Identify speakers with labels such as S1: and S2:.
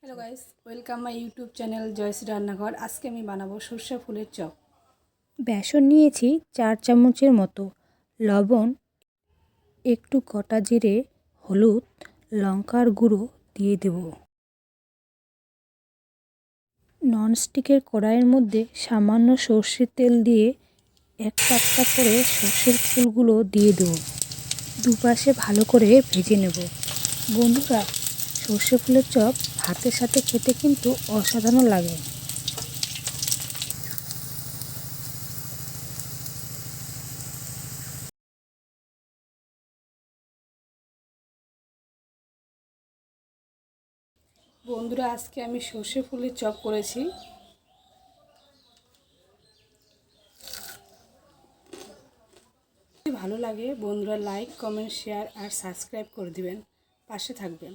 S1: Hello guys, welcome my YouTube channel Joyshree রান্নাঘর। আজকে আমি বানাবো সর্ষে ফুলের চপ।
S2: বেসন নিয়েছি 4 চামচের মতো, লবণ, একটু গোটা জিরে, হলুদ, লঙ্কার গুঁড়ো দিয়ে দেব। ননস্টিকের কড়াইয়ের মধ্যে সামান্য সর্ষের তেল দিয়ে একটা একটা করে সর্ষের ফুলগুলো দিয়ে দেব। দুপাশে ভালো করে ভেজে নেব। বন্ধুরা, সর্ষে ফুলের চপ ভাতের সাথে খেতে কিন্তু অসাধারণ লাগে।
S1: বন্ধুরা, আজকে আমি সর্ষে ফুলের চপ করেছি। যদি ভালো লাগে বন্ধুরা লাইক, কমেন্ট, শেয়ার আর সাবস্ক্রাইব করে দিবেন, পাশে থাকবেন।